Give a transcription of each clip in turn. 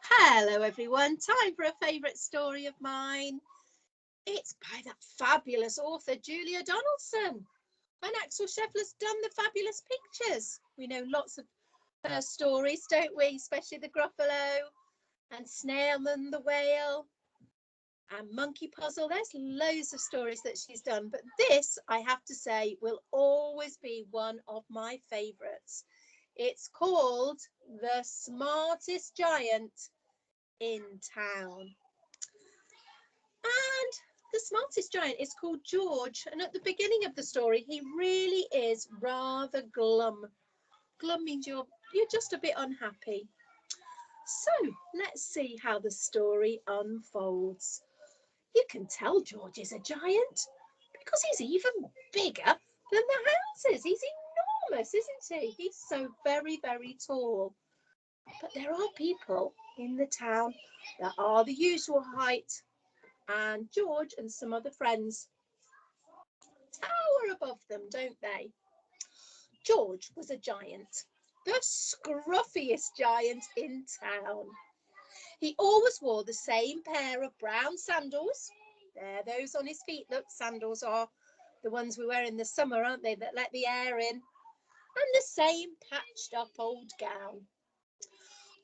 Hello everyone, time for a favourite story of mine. It's by that fabulous author Julia Donaldson. And Axel Scheffler's done the fabulous pictures. We know lots of her stories, don't we? Especially the Gruffalo and Snailman the Whale and Monkey Puzzle. There's loads of stories that she's done, but this, I have to say, will always be one of my favourites. It's called The Smartest Giant in Town. And the smartest giant is called George, and at the beginning of the story he really is rather glum. Glum means you're just a bit unhappy. So let's see how the story unfolds. You can tell George is a giant because he's even bigger than the houses. He's enormous, isn't he? He's so very, very tall. But there are people in the town that are the usual height, and George and some other friends tower above them, don't they? George was a giant, the scruffiest giant in town. He always wore the same pair of brown sandals. There, those on his feet. Look, sandals are the ones we wear in the summer, aren't they, that let the air in? And the same patched up old gown.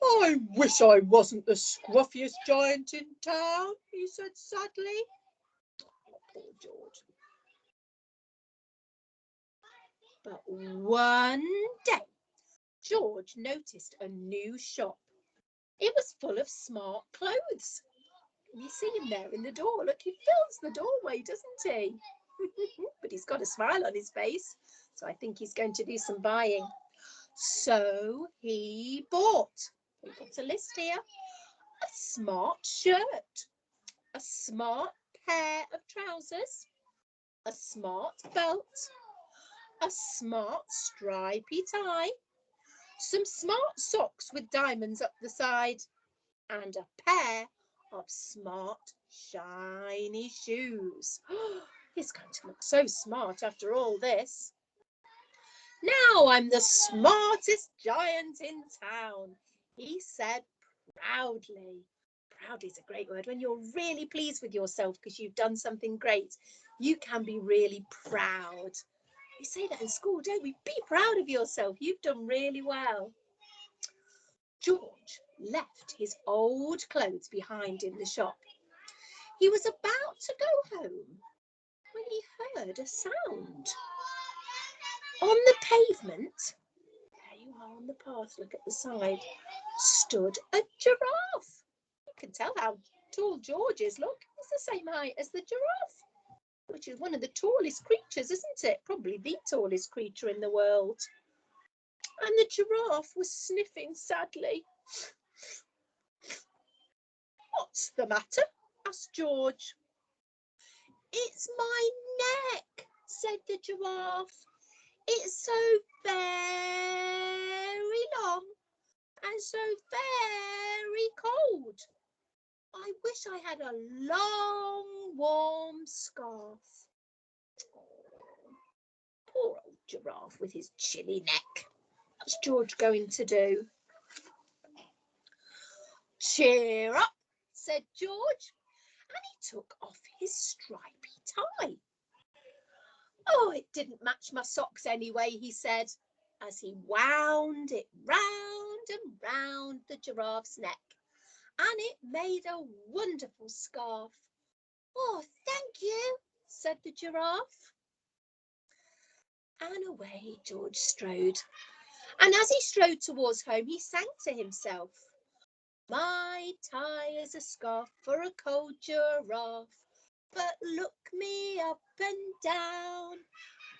I wish I wasn't the scruffiest giant in town, he said sadly. Oh, poor George. But one day, George noticed a new shop. It was full of smart clothes. Can you see him there in the door? Look, he fills the doorway, doesn't he? But he's got a smile on his face, so I think he's going to do some buying. So he bought, we've got a list here, a smart shirt, a smart pair of trousers, a smart belt, a smart stripy tie, some smart socks with diamonds up the side, and a pair of smart shiny shoes. He's going to look so smart after all this. Now I'm the smartest giant in town, he said proudly. Proudly is a great word. When you're really pleased with yourself because you've done something great, you can be really proud. We say that in school, don't we? Be proud of yourself. You've done really well. George left his old clothes behind in the shop. He was about to go home when he heard a sound. On the pavement, there you are on the path, look at the side, stood a giraffe. You can tell how tall George is. Look, it's the same height as the giraffe, which is one of the tallest creatures, isn't it? Probably the tallest creature in the world. And the giraffe was sniffing sadly. What's the matter? asked George. It's my neck, said the giraffe. It's so very long and so very cold. I wish I had a long, warm scarf. Oh, poor old giraffe with his chilly neck. What's George going to do? Cheer up, said George, and he took off his stripy tie. Oh, it didn't match my socks anyway, he said, as he wound it round and round the giraffe's neck, and it made a wonderful scarf. Oh, thank you, said the giraffe. And away George strode. And as he strode towards home, he sang to himself. My tie is a scarf for a cold giraffe, but look me up and down.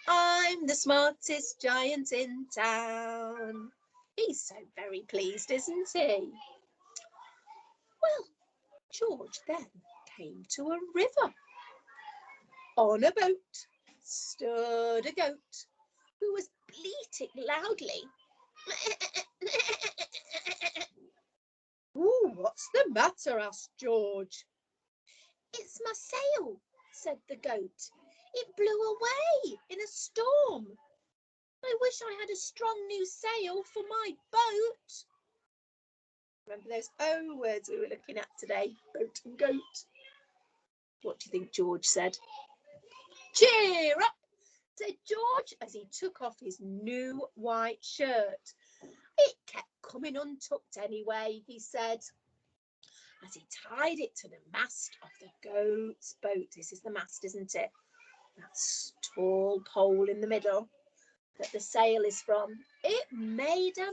I'm the smartest giant in town. He's so very pleased, isn't he? Well, George then came to a river. On a boat stood a goat who was bleating loudly. Ooh, what's the matter? asked George. It's my sail, said the goat. It blew away in a storm. I wish I had a strong new sail for my boat. Remember those words we were looking at today? Boat and goat. What do you think George said? Cheer up, said George as he took off his new white shirt. It kept coming untucked anyway, he said, as he tied it to the mast of the goat's boat. This is the mast, isn't it? That tall pole in the middle that the sail is from. It made a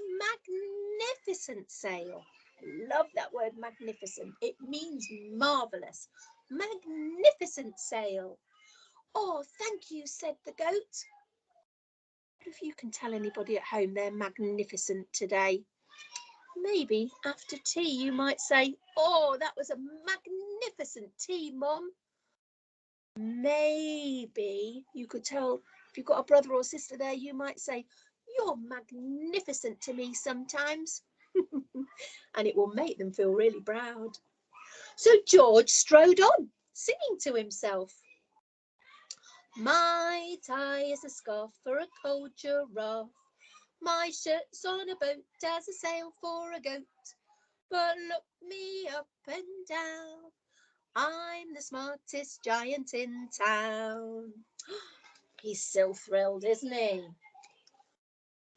magnificent sail. Love that word, magnificent. It means marvellous. Magnificent sail. Oh, thank you, said the goat. What if you can tell anybody at home they're magnificent today? Maybe after tea you might say, oh, that was a magnificent tea, Mum. Maybe you could tell, if you've got a brother or sister there, you might say, you're magnificent to me sometimes. And it will make them feel really proud. So George strode on, singing to himself. My tie is a scarf for a cold giraffe. My shirt's on a boat as a sail for a goat. But look me up and down, I'm the smartest giant in town. He's so thrilled, isn't he?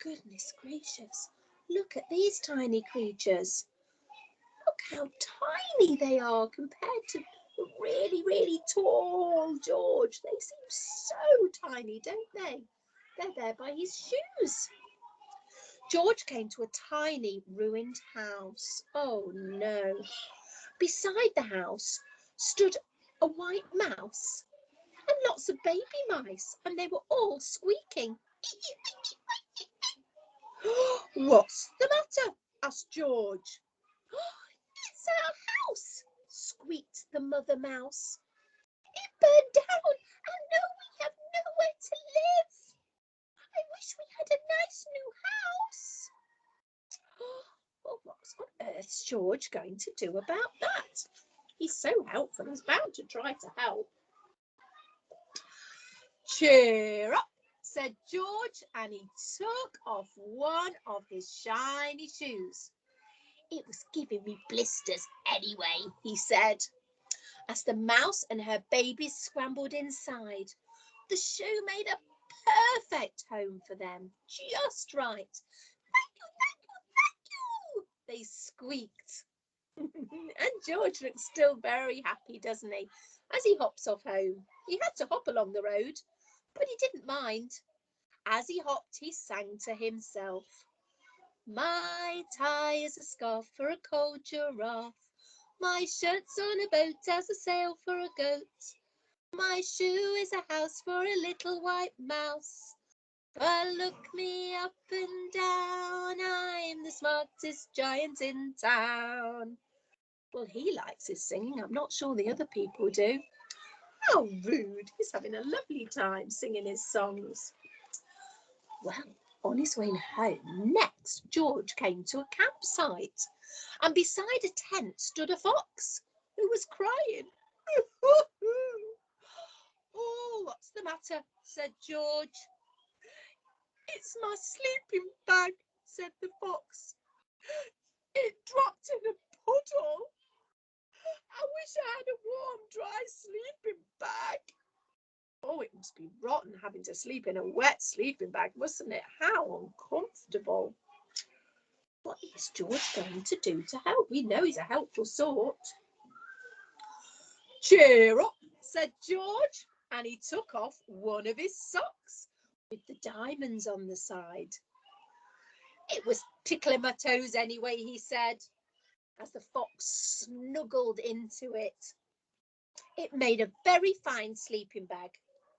Goodness gracious, look at these tiny creatures. Look how tiny they are compared to the really, really tall George. They seem so tiny, don't they? They're there by his shoes. George came to a tiny ruined house. Oh no. Beside the house stood a white mouse and lots of baby mice, and they were all squeaking. What's the matter? Asked George. It's our house, squeaked the mother mouse. It burned down, and now we have nowhere to live. I wish we had a nice new house. Well, what's on earth's George going to do about that? He's so helpful, he's bound to try to help. Cheer up, said George, and he took off one of his shiny shoes. It was giving me blisters anyway, he said, as the mouse and her babies scrambled inside. The shoe made a perfect home for them, just right. Thank you, thank you, thank you, they squeaked. And George looks still very happy, doesn't he, as he hops off home. He had to hop along the road, but he didn't mind. As he hopped, he sang to himself. My tie is a scarf for a cold giraffe. My shirt's on a boat as a sail for a goat. My shoe is a house for a little white mouse. But look me up and down, I'm the smartest giant in town. Well, he likes his singing. I'm not sure the other people do. How rude. He's having a lovely time singing his songs. Well, on his way home, next, George came to a campsite, and beside a tent stood a fox who was crying. Oh, what's the matter? Said George. It's my sleeping bag, said the fox. It dropped in a puddle. I wish I had a warm, dry sleeping bag. Oh, it must be rotten having to sleep in a wet sleeping bag, mustn't it? How uncomfortable. What is George going to do to help? We know he's a helpful sort. Cheer up, said George, and he took off one of his socks with the diamonds on the side. It was tickling my toes anyway, he said, as the fox snuggled into it. It made a very fine sleeping bag.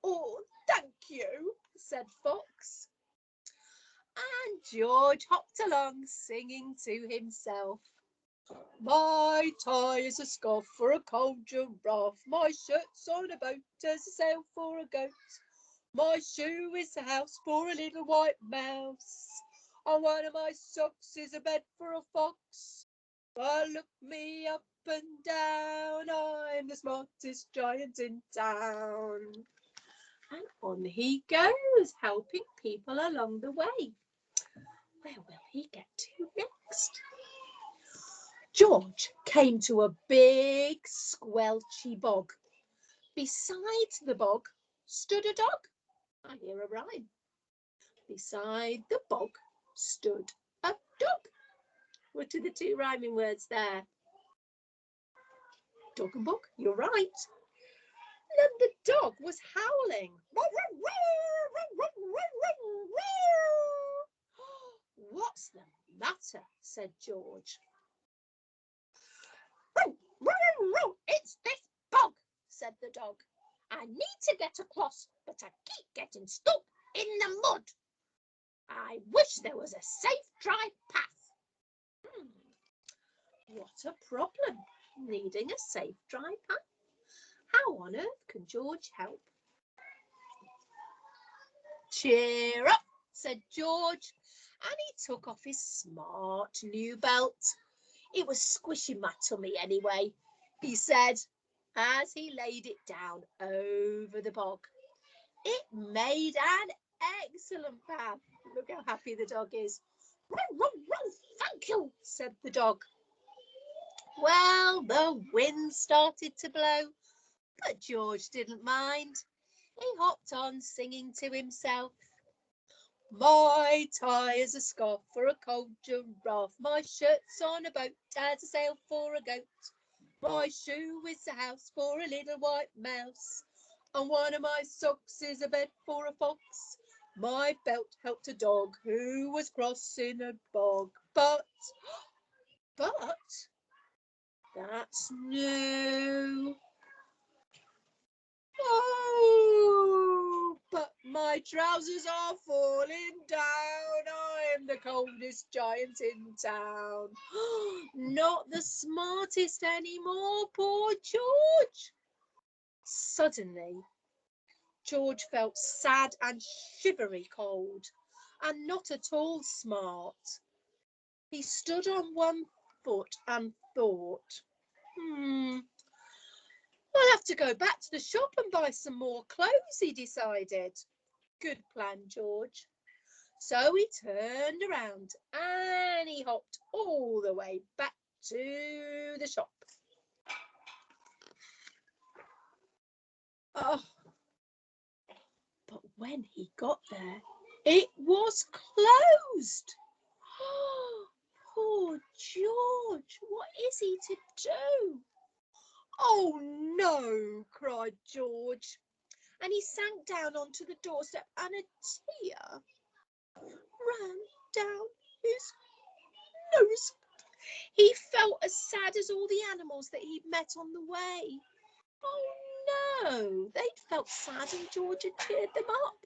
Oh, thank you, said Fox. And George hopped along, singing to himself. My tie is a scarf for a cold giraffe. My shirt's on a boat as a sail for a goat. My shoe is a house for a little white mouse. And one of my socks is a bed for a fox. But look me up and down, I'm the smartest giant in town. And on he goes, helping people along the way. Where will he get to next? George came to a big squelchy bog. Beside the bog stood a dog. I hear a rhyme. Beside the bog stood a dog. What are the two rhyming words there? Dog and bog, you're right. And the dog was howling. What's the matter? Said George. It's this bog, said the dog. I need to get across, but I keep getting stuck in the mud. I wish there was a safe, dry path. What a problem, needing a safe, dry path. How on earth can George help? Cheer up, said George, and he took off his smart new belt. It was squishing my tummy anyway, he said, as he laid it down over the bog. It made an excellent path. Look how happy the dog is. Thank you, said the dog. Well, the wind started to blow, but George didn't mind. He hopped on singing to himself. My tie is a scarf for a cold giraffe. My shirt's on a boat as a sail for a goat. My shoe is a house for a little white mouse. And one of my socks is a bed for a fox. My belt helped a dog who was crossing a bog. But, that's new. Oh, but my trousers are falling down. I am the coldest giant in town. Not the smartest anymore, poor George. Suddenly, George felt sad and shivery cold, and not at all smart. He stood on one foot and thought, I'll have to go back to the shop and buy some more clothes, he decided. Good plan, George. So he turned around and he hopped all the way back to the shop. Oh, but when he got there, it was closed. Oh, poor George, what is he to do? Oh no, cried George, and he sank down onto the doorstep, and a tear ran down his nose. He felt as sad as all the animals that he'd met on the way. Oh no, they'd felt sad and George had cheered them up.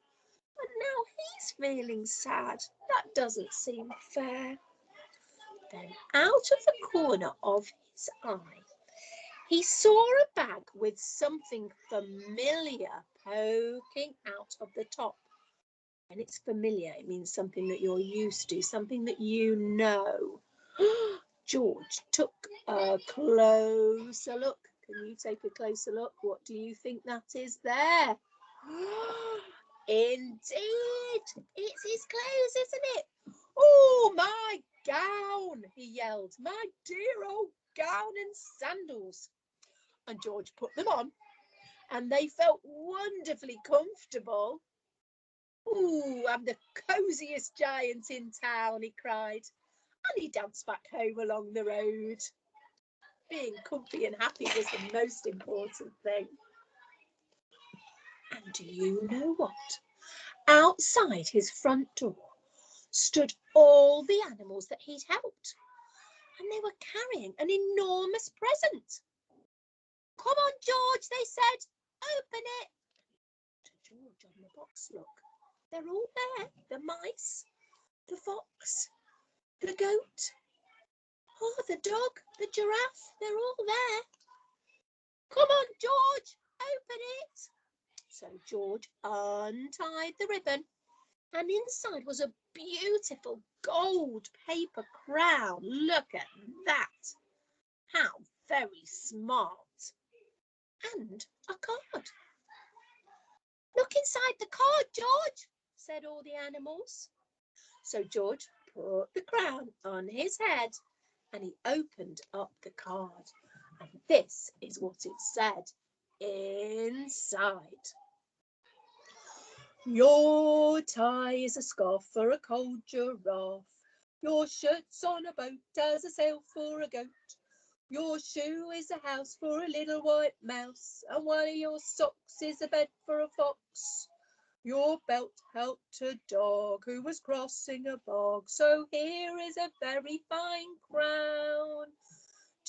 And now he's feeling sad. That doesn't seem fair. Then out of the corner of his eye, he saw a bag with something familiar poking out of the top. When it's familiar, it means something that you're used to, something that you know. George took a closer look. Can you take a closer look? What do you think that is there? Indeed, it's his clothes, isn't it? Oh, my gown, he yelled. My dear old gown and sandals. And George put them on, and they felt wonderfully comfortable. Ooh, I'm the cosiest giant in town, he cried. And he danced back home along the road. Being comfy and happy was the most important thing. And do you know what? Outside his front door stood all the animals that he'd helped. And they were carrying an enormous present. Come on, George, they said. Open it. To George on the box, look. They're all there. The mice, the fox, the goat. Oh, the dog, the giraffe, they're all there. Come on, George, open it. So George untied the ribbon, and inside was a beautiful gold paper crown. Look at that. How very smart. And a card. Look inside the card, George, said all the animals. So George put the crown on his head and he opened up the card. And this is what it said inside. Your tie is a scarf for a cold giraffe. Your shirt's on a boat as a sail for a goat. Your shoe is a house for a little white mouse, and one of your socks is a bed for a fox. Your belt helped a dog who was crossing a bog, so here is a very fine crown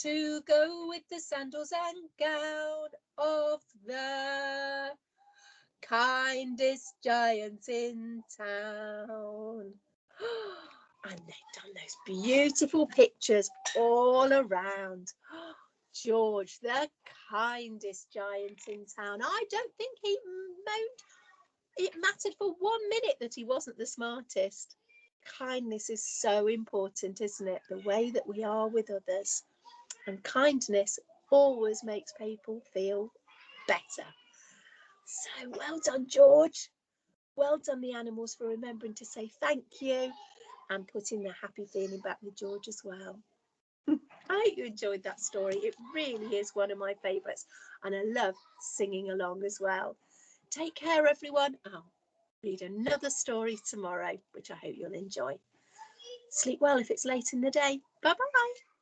to go with the sandals and gown of the kindest giant in town. And they've done those beautiful pictures all around. George, the kindest giant in town. I don't think he moaned. It mattered for 1 minute that he wasn't the smartest. Kindness is so important, isn't it? The way that we are with others. And kindness always makes people feel better. So well done, George. Well done, the animals, for remembering to say thank you and putting the happy feeling back with George as well. I hope you enjoyed that story. It really is one of my favourites, and I love singing along as well. Take care, everyone. I'll read another story tomorrow, which I hope you'll enjoy. Sleep well if it's late in the day. Bye-bye.